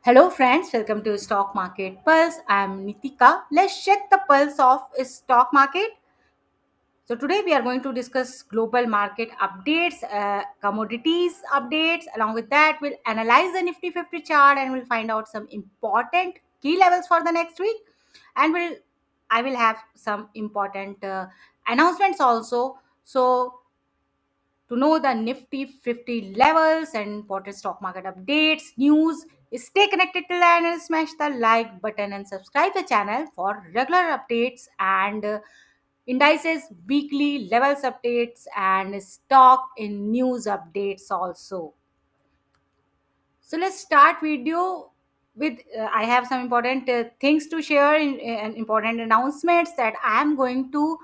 Hello friends, welcome to Stock Market Pulse. I'm Nitika. Let's check the pulse of stock market. So today we are going to discuss global market updates, commodities updates. Along with that, we'll analyze the Nifty 50 chart and we'll find out some important key levels for the next week. And I will have some important announcements also. So to know the Nifty 50 levels and important stock market updates, news, stay connected till the end and smash the like button and subscribe the channel for regular updates and indices, weekly levels updates and stock in news updates also. So let's start video with I have some important things to share and important announcements that I am going to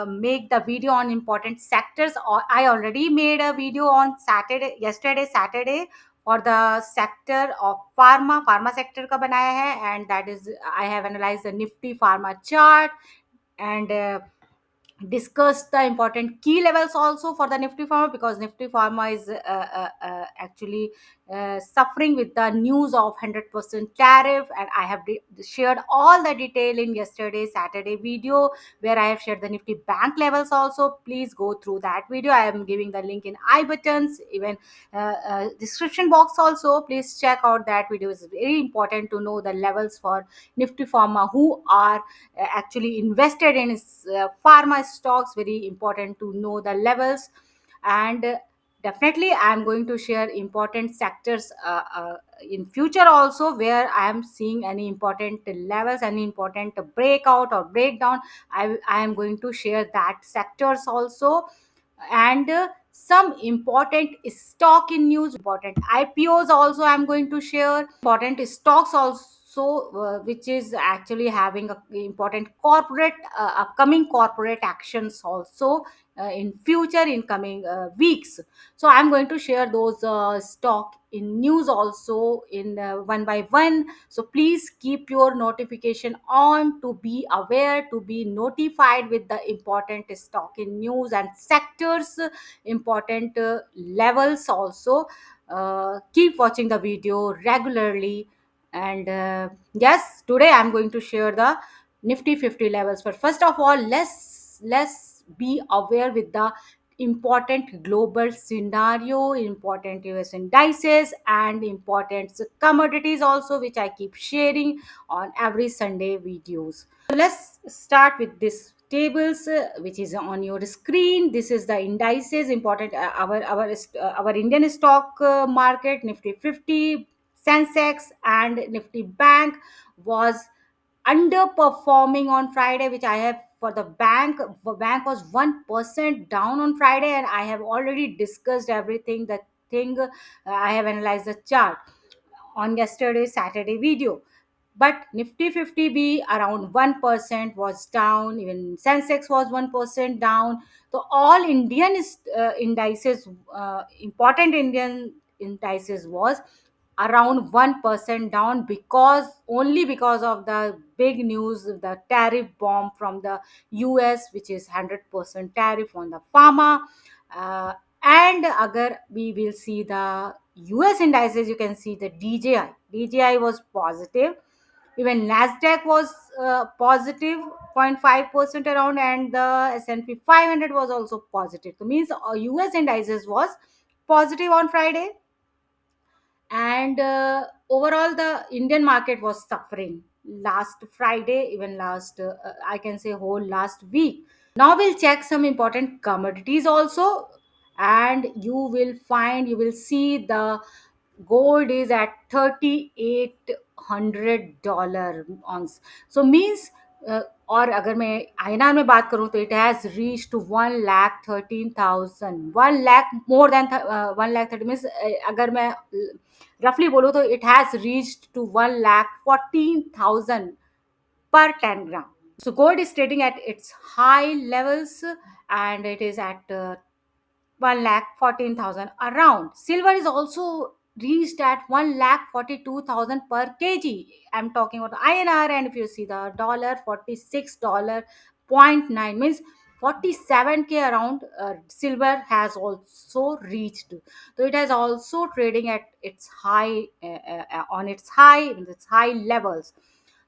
make the video on important sectors. Or I already made a video on Saturday for the sector of pharma sector का बनाया है, and that is I have analyzed the Nifty pharma chart and discussed the important key levels also for the Nifty Pharma, because Nifty Pharma is actually suffering with the news of 100% tariff, and I have shared all the detail in yesterday Saturday video where I have shared the Nifty Bank levels also. Please go through that video. I am giving the link in I buttons, even description box also. Please check out that video. It's very important to know the levels for Nifty Pharma who are actually invested in pharma stocks. Very important to know the levels, and definitely I am going to share important sectors in future also where I am seeing any important levels, any important breakout or breakdown. I am going to share that sectors also, and some important stock in news, important IPOs also I'm going to share, important stocks also which is actually having a important corporate upcoming corporate actions also in future in coming weeks. So I'm going to share those stock in news also in one by one. So please keep your notification on to be aware, to be notified with the important stock in news and sectors, important levels also. Keep watching the video regularly. And yes, today I'm going to share the Nifty 50 levels. But first of all, let's be aware with the important global scenario, important US indices and important commodities also, which I keep sharing on every Sunday videos. So let's start with this tables which is on your screen. This is the indices important, our Indian stock market. Nifty 50, Sensex and Nifty Bank was underperforming on Friday, which I have for the bank. The bank was 1% down on Friday, and I have already discussed everything. The thing I have analyzed the chart on yesterday Saturday video. But Nifty 50B around 1% was down. Even Sensex was 1% down. So all Indian indices, important Indian indices was around 1% down, because only because of the big news, the tariff bomb from the US, which is 100% tariff on the pharma. uh, and agar we will see the US indices, you can see the DJI was positive. Even Nasdaq was positive 0.5% around, and the S&P 500 was also positive. So means US indices was positive on Friday, and overall the Indian market was suffering last Friday, even last I can say whole last week. Now we'll check some important commodities also, and you will see the gold is at $3,800 ounce. So means और अगर मैं INR में बात करूं तो it has reached to 1,13,000, 1 lakh more than 1,30,000 means अगर मैं roughly बोलूं तो it has reached to 1,14,000 per 10 gram. So gold is trading at its high levels, and it is at 1,14,000 around. Silver is also reached at 1,42,000 per kg. I'm talking about INR, and if you see the dollar, $46.9 means 47K around. Silver has also reached, so it has also trading at its high, on its high levels.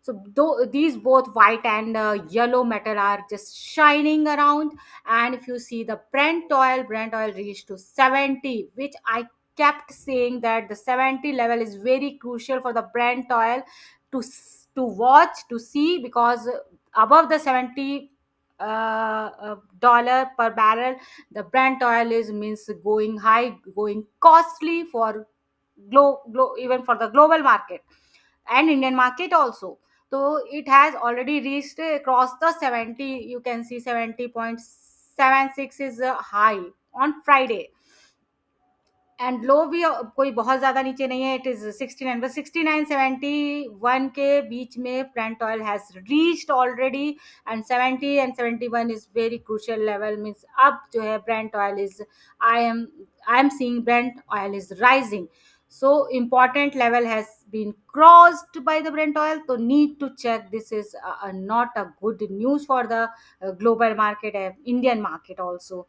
So though these both white and yellow metal are just shining around. And if you see the Brent oil reached to 70, which I kept saying that the 70 level is very crucial for the Brent oil to watch, to see, because above the 70 dollar per barrel, the Brent oil is means going high, going costly for even for the global market and Indian market also. So it has already reached across the 70. You can see 70.76 is a high on Friday, and low भी कोई बहुत ज़्यादा नीचे नहीं है. It is 69, बस 69-71 के बीच में Brent oil has reached already. And 70 and 71 is very crucial level. Means अब जो है Brent oil is, I am seeing Brent oil is rising. So important level has been crossed by the Brent oil, so need to check. This is not a good news for the global market and Indian market also.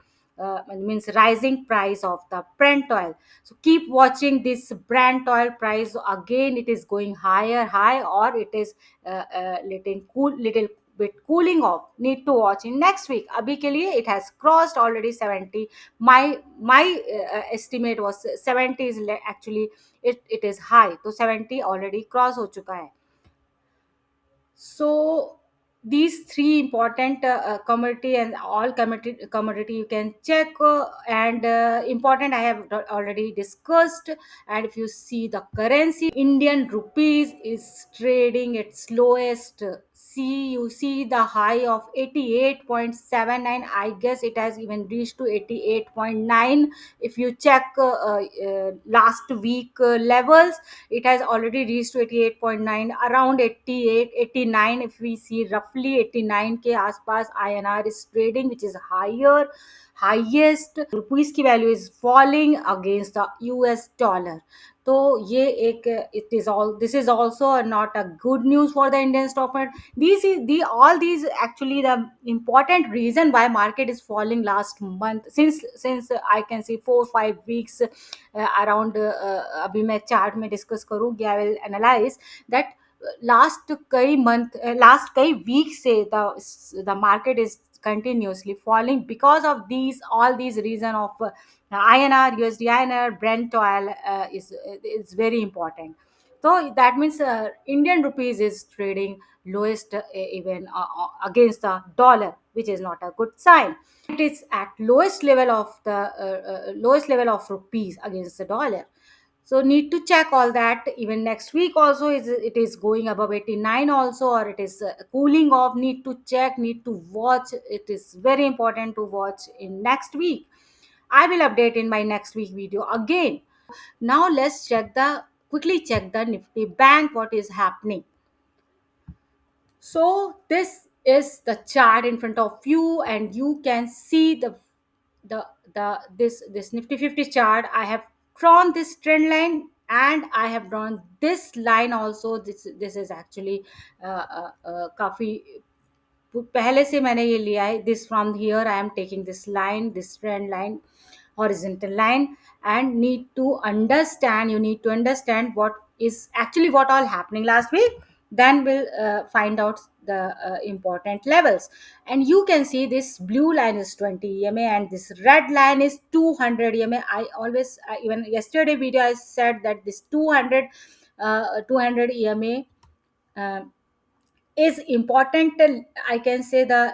Means rising price of the Brent oil. So keep watching this Brent oil price. Again it is going high, or it is little bit cooling off. Need to watch in next week. Abhi ke liye it has crossed already 70. My estimate was 70 is actually it is high, so 70 already cross ho chuka hai. So these three important commodity, and all commodity you can check, and important I have already discussed. And if you see the currency, Indian rupees is trading its lowest. See, you see the high of 88.79. I guess it has even reached to 88.9. If you check last week levels, it has already reached to 88.9, around 88, 89. If we see roughly 89 के आसपास INR is trading, which is highest. Rupees की value is falling against the US dollar. तो ये एक, it is all, this is also not a good news for the Indian stock market. These is the all these actually the important reason why market is falling last month, since I can see 4-5 weeks around. अभी मैं chart में discuss करूँगी, I will analyse that last कई week से the market is continuously falling because of these reason of INR, USD INR, Brent oil is very important. So that means Indian rupees is trading lowest, even against the dollar, which is not a good sign. It is at lowest level of rupees against the dollar. So need to check all that. Even next week also it is going above 89 also, or it is cooling off. Need to check, need to watch. It is very important to watch in next week. I will update in my next week video again. Now let's quickly check the Nifty Bank, what is happening. So this is the chart in front of you, and you can see this Nifty 50 chart. I have drawn this trend line, and I have drawn this line also. This is actually काफी पहले से मैंने ये लिया है. This from here I am taking this line, this trend line, horizontal line. And you need to understand what is actually what all happening last week. Then we'll find out the important levels. And you can see this blue line is 20 EMA, and this red line is 200 EMA. I always, even yesterday video I said that this 200 EMA is important. I can say the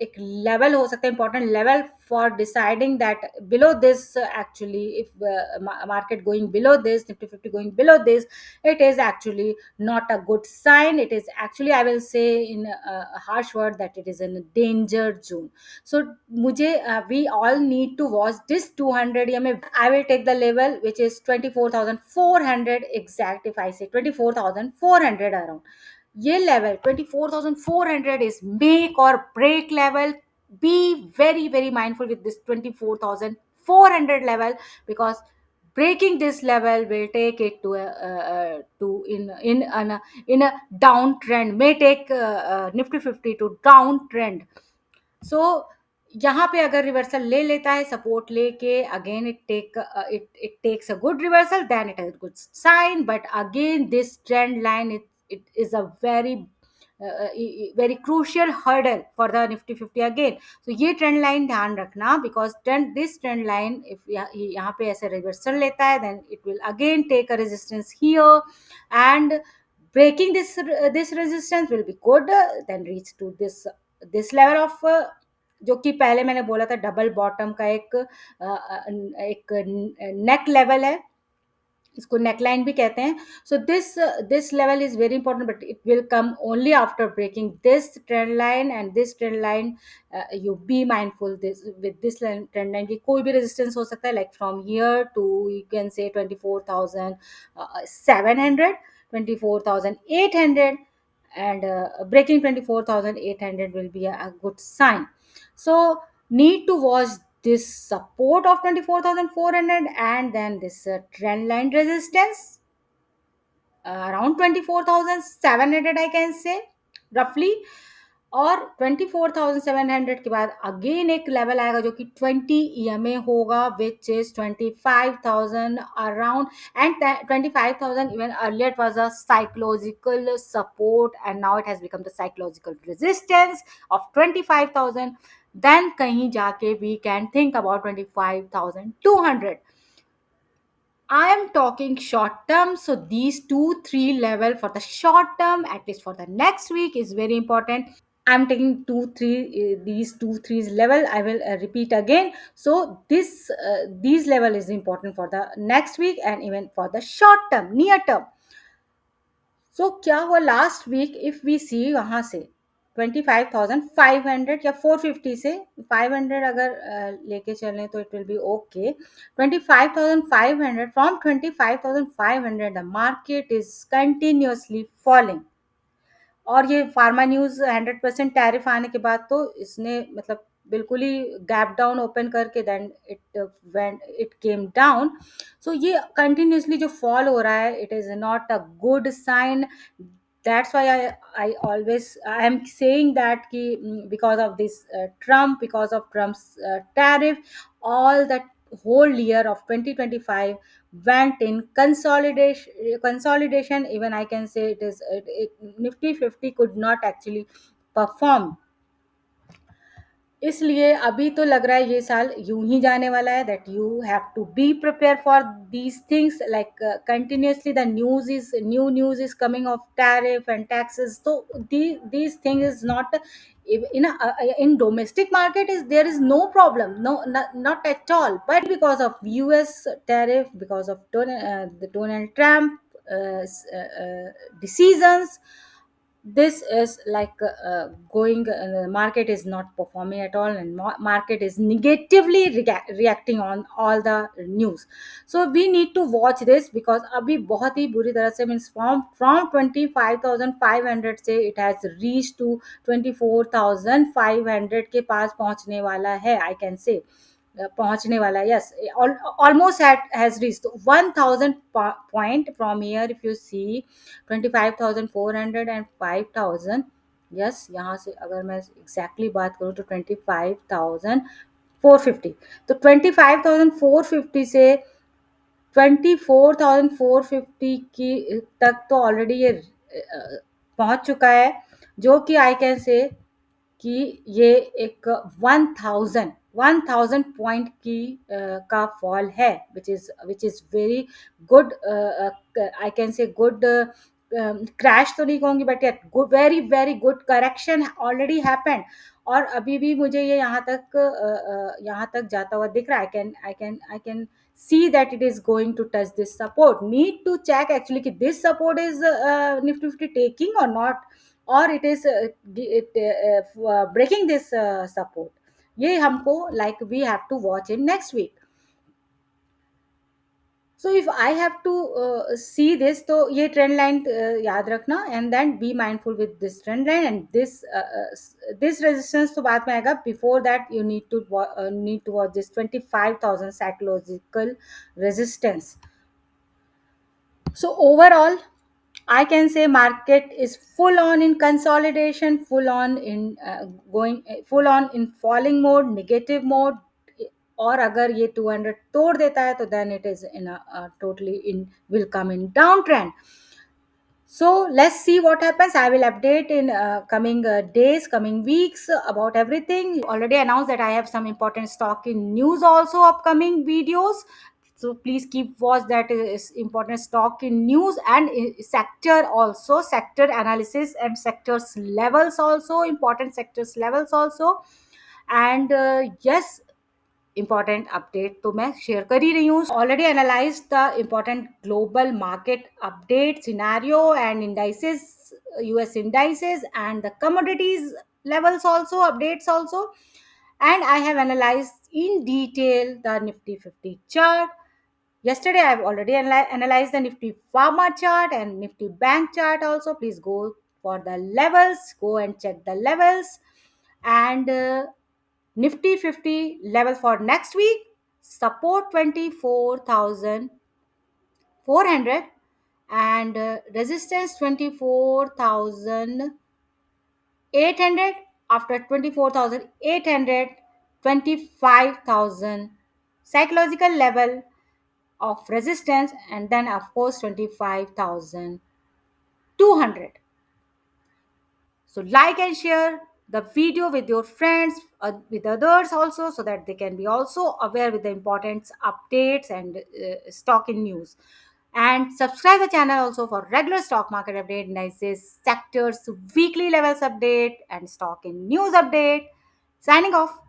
एक level हो सकता है, important level for deciding that below this, actually if market going below this, Nifty 50 going below this, it is actually not a good sign. It is actually, I will say in a harsh word, that it is in a danger zone. So मुझे we all need to watch this 200 EMA. I will take the level which is 24,400 exact. If I say 24,400 around, ये level 24,400 is make or break level. Be very mindful with this 24,400 level, because breaking this level will take it to in a downtrend, may take Nifty 50 to downtrend. So यहाँ पे अगर reversal ले लेता है support लेके, again it takes a good reversal, then it is good sign. But again this trend line, it is a very crucial hurdle for the Nifty 50 again. तो ये trend line ध्यान रखना, बिकॉज ट्रेंड लाइन इफ यहाँ पे ऐसे reversal लेता है, then it will again take a resistance here, and breaking this resistance will be good, then reach to this level of जो कि पहले मैंने बोला था डबल बॉटम का एक नेक लेवल है, इसको नेकलाइन भी कहते हैं. So this level is very important, but it will come only after breaking this trend line. And this trend line, you be mindful this with this trend line की कोई भी रेजिस्टेंस हो सकता है, like from here to you can say 24,700, 24,800, and breaking 24,800 will be a good sign. So need to watch this support of 24,400, and then this trend line resistance around 24,700, I can say roughly. और 24,700 के बाद again एक level आएगा जो कि 20 EMA होगा, which is 25,000 around. And 25,000 even earlier it was a psychological support, and now it has become the psychological resistance of 25,000. Then कहीं जाके we can think about 25,200. I am talking short term, so these two, three level for the short term, at least for the next week, is very important. I'm taking two, three, these two, threes level. I will repeat again. So these level is important for the next week and even for the short term, near term. सो क्या हुआ last week, if we सी वहां से 25,500 या 450 से 500 अगर लेके चलें तो it will be okay. 25,500, from 25,500 the market is continuously falling. और ये फार्मा न्यूज़ 100% टैरिफ आने के बाद तो इसने मतलब बिल्कुल ही गैप डाउन ओपन करके then it came down. So ये कंटिन्यूसली जो फॉल हो रहा है, it is not a good sign. that's why I always I am saying that ki, because of this because of Trump's tariff, all that whole year of 2025 went in consolidation. Even I can say nifty 50 could not actually perform. इसलिए अभी तो लग रहा है ये साल यूं ही जाने वाला है. That you have to be prepare for these things, like continuously the new news is coming of tariff and taxes. तो these things is not in domestic market is there is no problem, no, not at all. But because of US tariff, because of the Donald Trump decisions, this is like going market is not performing at all, and market is negatively reacting on all the news. So we need to watch this, because abhi bahut hi buri tarah se, means from 25,500 से it has reached to 24,500 के पास पहुंचने वाला है, I can say. पहुंचने वाला है, yes, almost has reached 1,000 point from here. If you see 25,400 and 5,000, yes, यहाँ से अगर मैं exactly बात करूँ तो 25,450. तो 25,450 से 24,450 की तक तो ऑलरेडी ये पहुंच चुका है, जो कि आई कैन से कि ये एक 1,000 पॉइंट की का फॉल है, which is very good. I can say good crash तो नहीं कहूँगी, but good, very very good correction already happened. और अभी भी मुझे ये यहाँ तक जाता हुआ दिख रहा है. I can see that it is going to touch this support. Need to check actually कि this support is Nifty 50 taking or not, or it is breaking this support. ये हमको like we have to watch in next week. So if I have to see this, तो ये trend line याद रखना, and then be mindful with this trend line, and this resistance तो बाद में आएगा. Before that you need to watch this 25,000 psychological resistance. So overall I can say market is full on in consolidation, full on in full on in falling mode, negative mode. और अगर ये 200 तोड़ देता है तो then it is in a totally in will come in downtrend. So let's see what happens. I will update in coming days, coming weeks about everything. Already announced that I have some important stock in news also upcoming videos. So please keep watch that is important stock in news and sector also, sector analysis and sectors levels also, important sectors levels also. And yes, important update तो मैं share कर ही रही हूँ. Already analyzed the important global market update scenario and indices, US indices and the commodities levels also, updates also. And I have analyzed in detail the Nifty 50 chart. Yesterday I have already analyzed the Nifty Pharma chart and Nifty Bank chart also. Please go for the levels, go and check the levels. And Nifty 50 level for next week, support 24,400 and resistance 24,800. After 24,800, 25,000 psychological level of resistance, and then of course 25,200. So like and share the video with your friends, with others also, so that they can be also aware with the important updates and stock in news. And subscribe the channel also for regular stock market update, indices, sectors, weekly levels update, and stock in news update. Signing off.